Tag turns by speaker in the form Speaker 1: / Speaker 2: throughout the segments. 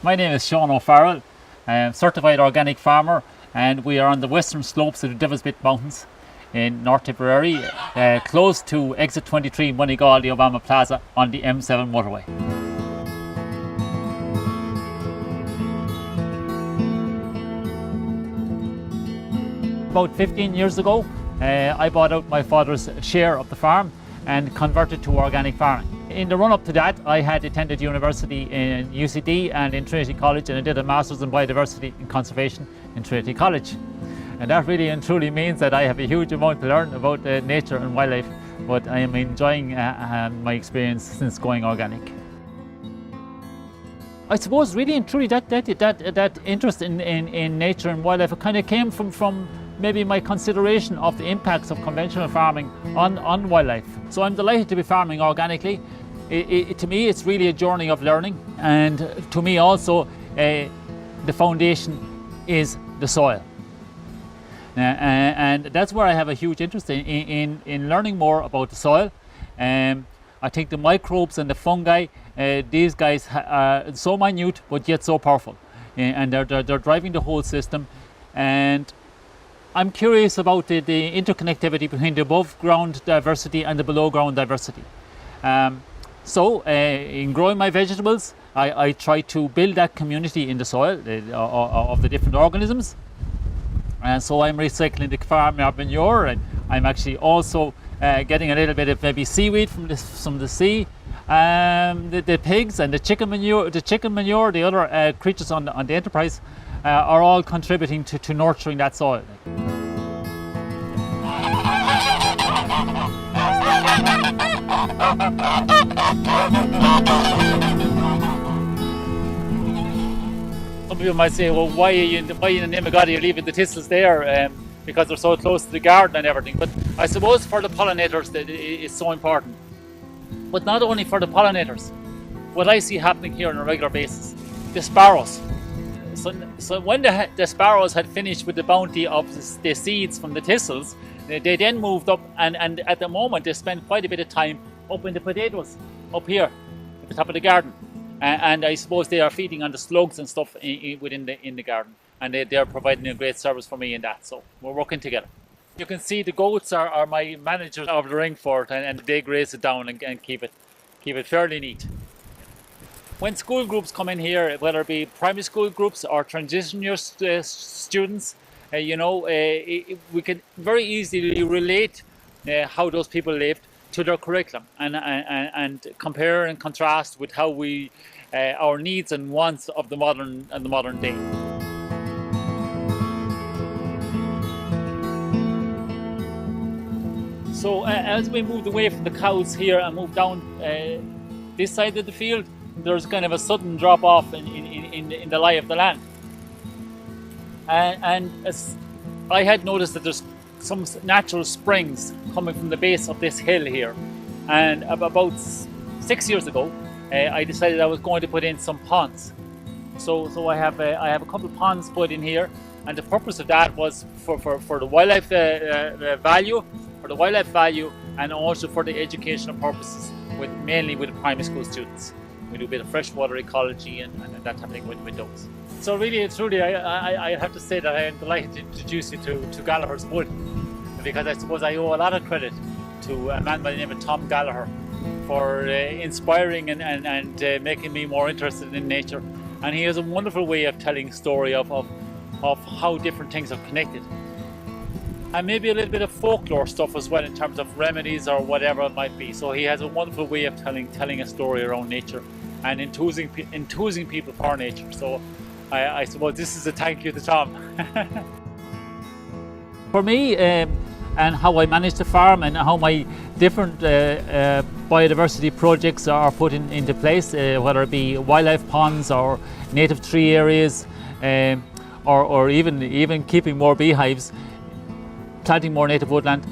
Speaker 1: My name is Sean Farrell. I am a certified organic farmer, and we are on the western slopes of the Devil's Bit Mountains in North Tipperary, close to exit 23 Moneygall, the Obama Plaza on the M7 motorway. About 15 years ago, I bought out my father's share of the farm and converted to organic farming. In the run-up to that, I had attended university in UCD and in Trinity College, and I did a Master's in Biodiversity and Conservation in Trinity College. And that really and truly means that I have a huge amount to learn about nature and wildlife, but I am enjoying my experience since going organic. I suppose really and truly that interest in nature and wildlife, it kind of came from maybe my consideration of the impacts of conventional farming on wildlife. So I'm delighted to be farming organically. To me, it's really a journey of learning, and to me also the foundation is the soil. And that's where I have a huge interest in learning more about the soil. I think the microbes and the fungi, these guys are so minute but yet so powerful, and they're driving the whole system. And I'm curious about the interconnectivity between the above ground diversity and the below ground diversity. So in growing my vegetables, I try to build that community in the soil of the different organisms. And so I'm recycling the farmyard manure, and I'm actually also getting a little bit of maybe seaweed from the sea. The pigs and the chicken manure, the other creatures on the enterprise are all contributing to nurturing that soil. Some people might say, well, why in the name of God are you leaving the thistles there? Because they're so close to the garden and everything. But I suppose for the pollinators that it's so important. But not only for the pollinators. What I see happening here on a regular basis, the sparrows. So when the sparrows had finished with the bounty of the seeds from the thistles, they then moved up, and at the moment they spend quite a bit of time up in the potatoes, up here at the top of the garden. And I suppose they are feeding on the slugs and stuff within the garden, and they are providing a great service for me in that. So we're working together. You can see the goats are my managers of the ring fort, and they graze it down and keep it fairly neat. When school groups come in here, whether it be primary school groups or transition year students, we can very easily relate how those people lived to their curriculum, and compare and contrast with how we our needs and wants of the modern day. So as we moved away from the cows here and moved down this side of the field, there's kind of a sudden drop off in the lie of the land. And as I had noticed that there's some natural springs coming from the base of this hill here. And about 6 years ago, I decided I was going to put in some ponds. So I have a couple of ponds put in here, and the purpose of that was for the wildlife value, and also for the educational purposes, mainly with the primary school students. We do a bit of freshwater ecology and that type of thing with those. So really and truly, I have to say that I am delighted to introduce you to Gallagher's Wood, because I suppose I owe a lot of credit to a man by the name of Tom Gallagher for inspiring and making me more interested in nature. And he has a wonderful way of telling a story of how different things are connected. And maybe a little bit of folklore stuff as well in terms of remedies or whatever it might be. So he has a wonderful way of telling a story around nature and enthusing people for nature. So I suppose this is a thank you to Tom. For me, and how I manage the farm and how my different biodiversity projects are put into place, whether it be wildlife ponds or native tree areas, or even keeping more beehives, planting more native woodland.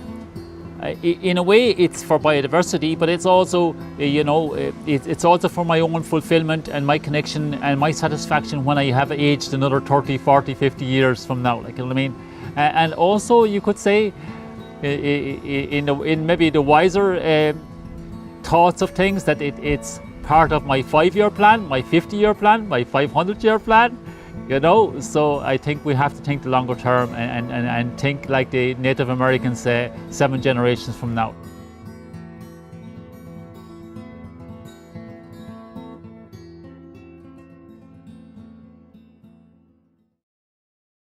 Speaker 1: In a way, it's for biodiversity, but it's also, it's also for my own fulfilment and my connection and my satisfaction when I have aged another 30, 40, 50 years from now, like, you know what I mean? And also, you could say, in maybe the wiser thoughts of things, that it's part of my 5-year plan, my 50-year plan, my 500-year plan, you know. So I think we have to think the longer term and think like the Native Americans say, 7 generations from now.